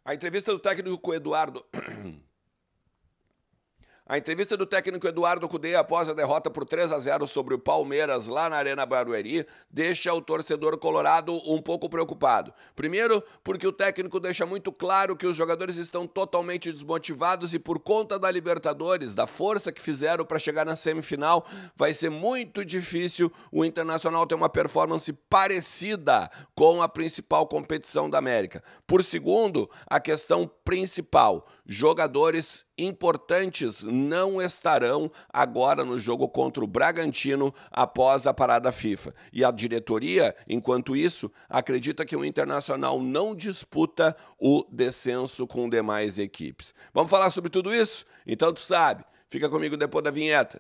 A entrevista do técnico Eduardo... A entrevista do técnico Eduardo Cudê após a derrota por 3-0 sobre o Palmeiras lá na Arena Barueri deixa o torcedor colorado um pouco preocupado. Primeiro, porque o técnico deixa muito claro que os jogadores estão totalmente desmotivados e por conta da Libertadores, da força que fizeram para chegar na semifinal, vai ser muito difícil o Internacional ter uma performance parecida com a principal competição da América. Por segundo, a questão principal, jogadores importantes não estarão agora no jogo contra o Bragantino após a parada FIFA. E a diretoria, enquanto isso, acredita que o Internacional não disputa o descenso com demais equipes. Vamos falar sobre tudo isso? Então tu sabe, fica comigo depois da vinheta.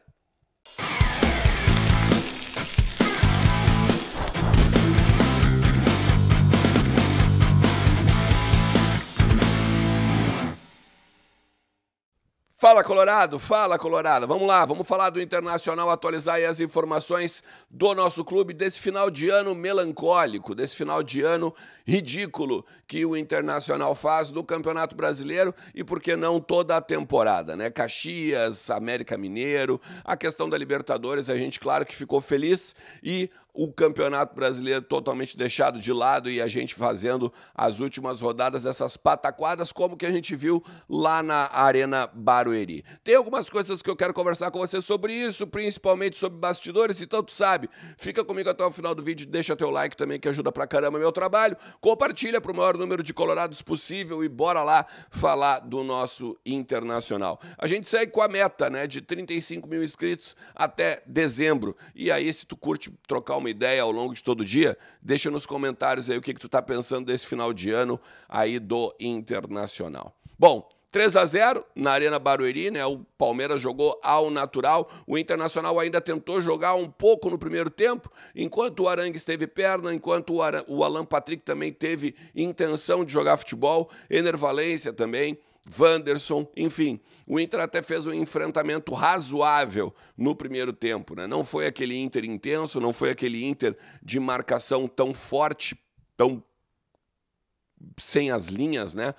Fala, Colorado! Fala, Colorado! Vamos lá, vamos falar do Internacional, atualizar aí as informações do nosso clube desse final de ano melancólico, desse final de ano ridículo que o Internacional faz no Campeonato Brasileiro e, por que não, toda a temporada, né? Caxias, América Mineiro, a questão da Libertadores, a gente, claro, que ficou feliz e o Campeonato Brasileiro totalmente deixado de lado e a gente fazendo as últimas rodadas dessas pataquadas, como que a gente viu lá na Arena Barueri. Tem algumas coisas que eu quero conversar com você sobre isso, principalmente sobre bastidores, então tu sabe, fica comigo até o final do vídeo, deixa teu like também que ajuda pra caramba meu trabalho, compartilha pro maior número de colorados possível e bora lá falar do nosso Internacional. A gente segue com a meta, né, de 35 mil inscritos até dezembro, e aí se tu curte trocar uma ideia ao longo de todo o dia, deixa nos comentários aí o que tu tá pensando desse final de ano aí do Internacional. Bom, 3-0 na Arena Barueri, né? O Palmeiras jogou ao natural, o Internacional ainda tentou jogar um pouco no primeiro tempo, enquanto o Arangues teve perna, enquanto o Alan Patrick também teve intenção de jogar futebol, Ener Valencia também, Wanderson, enfim, o Inter até fez um enfrentamento razoável no primeiro tempo, né? Não foi aquele Inter intenso, não foi aquele Inter de marcação tão forte, tão sem as linhas, né?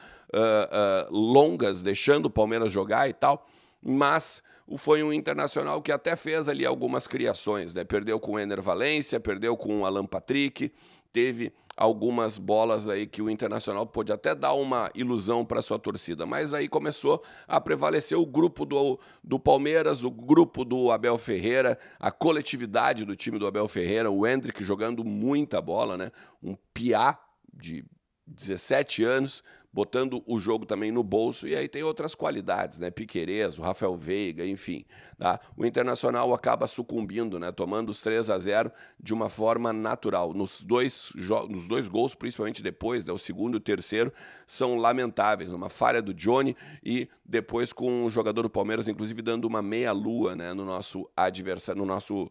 Longas, deixando o Palmeiras jogar e tal, mas foi um Internacional que até fez ali algumas criações, né? Perdeu com o Ener Valencia, perdeu com o Alan Patrick, teve algumas bolas aí que o Internacional pôde até dar uma ilusão para sua torcida, mas aí começou a prevalecer o grupo do Palmeiras, o grupo do Abel Ferreira, a coletividade do time do Abel Ferreira, o Endrick jogando muita bola, né? Um piá de 17 anos, botando o jogo também no bolso, e aí tem outras qualidades, né? Piquerez, o Rafael Veiga, enfim. Tá? O Internacional acaba sucumbindo, né? Tomando os 3-0 de uma forma natural. Nos dois gols, principalmente depois, né? O segundo e o terceiro, são lamentáveis. Uma falha do Johnny e depois com o jogador do Palmeiras, inclusive dando uma meia-lua, né? No nosso adversário, no nosso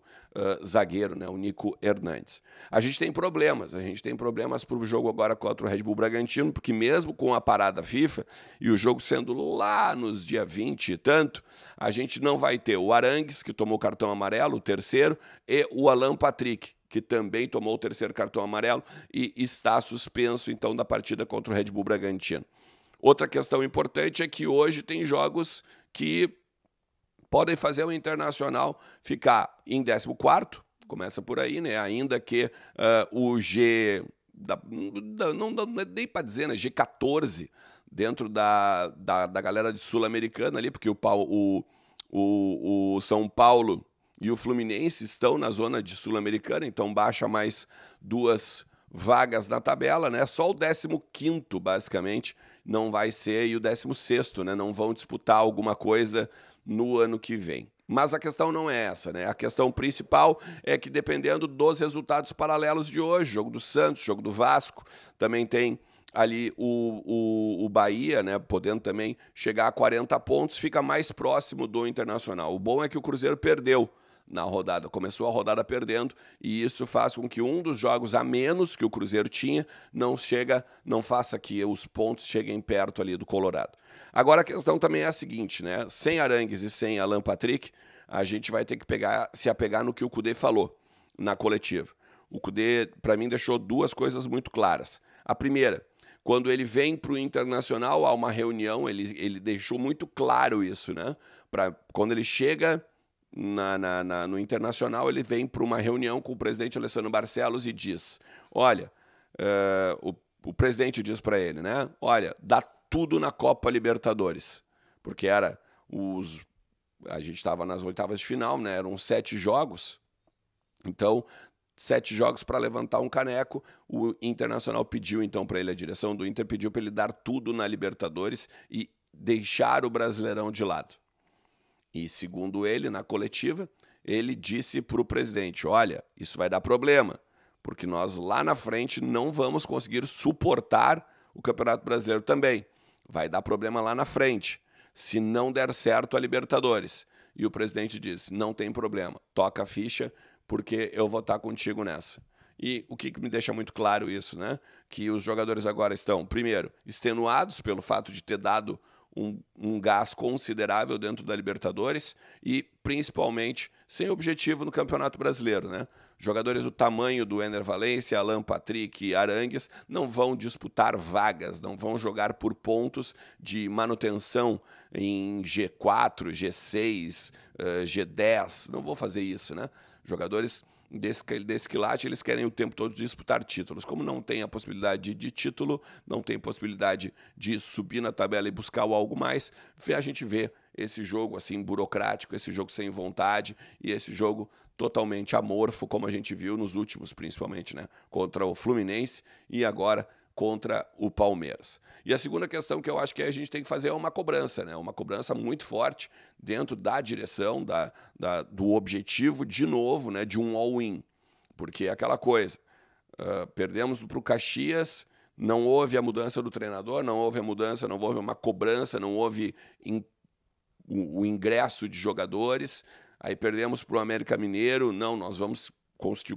zagueiro, né? O Nico Hernandes. A gente tem problemas para o jogo agora contra o Red Bull Bragantino, porque mesmo com a parada FIFA e o jogo sendo lá nos dia 20 e tanto, a gente não vai ter o Arangues, que tomou cartão amarelo, o terceiro, e o Alan Patrick, que também tomou o terceiro cartão amarelo e está suspenso, então, da partida contra o Red Bull Bragantino. Outra questão importante é que hoje tem jogos que podem fazer o Internacional ficar em 14º, começa por aí, né? Ainda que o G... não dá nem para dizer, né? G14 dentro da galera de Sul-Americana ali, porque o São Paulo e o Fluminense estão na zona de Sul-Americana, então baixa mais 2 vagas na tabela, né? Só o 15º, basicamente, não vai ser, e o 16º, né? Não vão disputar alguma coisa no ano que vem. Mas a questão não é essa, né? A questão principal é que, dependendo dos resultados paralelos de hoje, jogo do Santos, jogo do Vasco, também tem ali o Bahia, né? Podendo também chegar a 40 pontos, fica mais próximo do Internacional. O bom é que o Cruzeiro perdeu na rodada, começou a rodada perdendo, e isso faz com que um dos jogos a menos que o Cruzeiro tinha não faça que os pontos cheguem perto ali do Colorado. Agora a questão também é a seguinte, né? Sem Arangues e sem Alan Patrick, a gente vai ter que se apegar no que o Cudê falou na coletiva. O Cudê, para mim, deixou 2 coisas muito claras. A primeira, Quando ele vem para o Internacional, há uma reunião, ele deixou muito claro isso, né? Quando ele chega no Internacional, ele vem para uma reunião com o presidente Alessandro Barcelos e diz, olha, o presidente diz para ele, né? Olha, dá tudo na Copa Libertadores, porque a gente estava nas oitavas de final, né? Eram 7 jogos, então 7 jogos para levantar um caneco. O Internacional pediu então para ele, a direção do Inter pediu para ele dar tudo na Libertadores e deixar o Brasileirão de lado. E segundo ele, na coletiva, ele disse para o presidente, olha, isso vai dar problema, porque nós lá na frente não vamos conseguir suportar o Campeonato Brasileiro também. Vai dar problema lá na frente, se não der certo a Libertadores. E o presidente disse, não tem problema, toca a ficha, porque eu vou estar contigo nessa. E o que me deixa muito claro isso, né? Que os jogadores agora estão, primeiro, extenuados pelo fato de ter dado um gás considerável dentro da Libertadores e, principalmente, sem objetivo no Campeonato Brasileiro, né? Jogadores do tamanho do Ener Valencia, Alan Patrick e Arangues não vão disputar vagas, não vão jogar por pontos de manutenção em G4, G6, G10, não vão fazer isso, né? Jogadores desse quilate, eles querem o tempo todo disputar títulos. Como não tem a possibilidade de título, não tem possibilidade de subir na tabela e buscar algo mais, a gente vê esse jogo assim burocrático, esse jogo sem vontade e esse jogo totalmente amorfo, como a gente viu nos últimos, principalmente, né? Contra o Fluminense e agora contra o Palmeiras. E a segunda questão que eu acho que a gente tem que fazer é uma cobrança, né? Uma cobrança muito forte dentro da direção, do objetivo, de novo, né? De um all-in. Porque é aquela coisa, perdemos para o Caxias, não houve a mudança do treinador, não houve a mudança, não houve uma cobrança, não houve o ingresso de jogadores, aí perdemos para o América Mineiro, não, nós vamos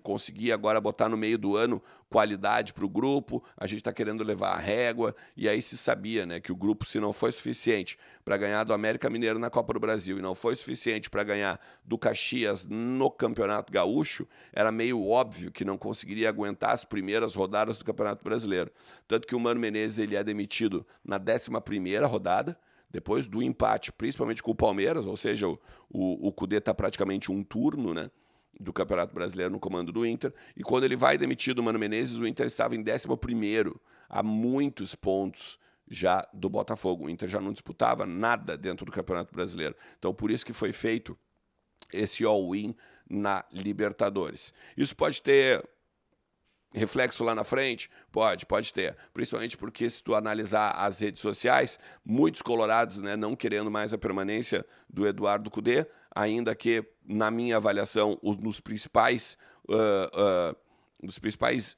conseguir agora botar no meio do ano qualidade para o grupo, a gente está querendo levar a régua, e aí se sabia, né, que o grupo, se não foi suficiente para ganhar do América Mineiro na Copa do Brasil e não foi suficiente para ganhar do Caxias no Campeonato Gaúcho, era meio óbvio que não conseguiria aguentar as primeiras rodadas do Campeonato Brasileiro. Tanto que o Mano Menezes ele é demitido na 11ª rodada, depois do empate, principalmente com o Palmeiras, ou seja, o Cudê está praticamente um turno, né, do Campeonato Brasileiro no comando do Inter, e quando ele vai demitido, o Mano Menezes, o Inter estava em 11º, a muitos pontos já do Botafogo. O Inter já não disputava nada dentro do Campeonato Brasileiro. Então, por isso que foi feito esse all-in na Libertadores. Isso pode ter reflexo lá na frente? Pode ter. Principalmente porque, se tu analisar as redes sociais, muitos colorados, né, não querendo mais a permanência do Eduardo Cudê, ainda que, na minha avaliação, nos principais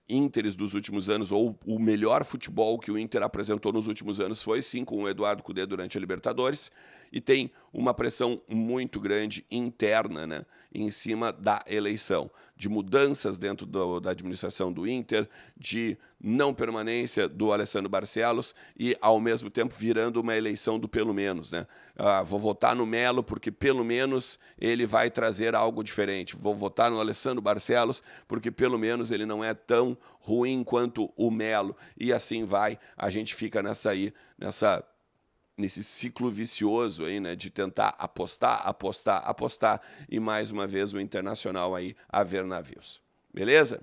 Interes dos últimos anos, ou o melhor futebol que o Inter apresentou nos últimos anos foi, sim, com o Eduardo Cudê durante a Libertadores, e tem uma pressão muito grande interna, né, em cima da eleição, de mudanças dentro da administração do Inter, de não permanência do Alessandro Barcelos e, ao mesmo tempo, virando uma eleição do pelo menos, né? Vou votar no Melo porque, pelo menos, ele vai trazer algo diferente. Vou votar no Alessandro Barcelos porque, pelo menos, ele não é tão ruim quanto o Melo. E assim vai, a gente fica nesse ciclo vicioso aí, né, de tentar apostar, e mais uma vez o Internacional aí a ver navios. Beleza?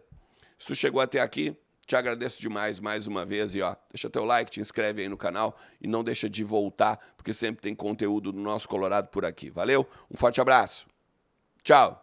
Se tu chegou até aqui, te agradeço demais mais uma vez e ó, deixa teu like, te inscreve aí no canal e não deixa de voltar, porque sempre tem conteúdo do nosso Colorado por aqui. Valeu? Um forte abraço. Tchau.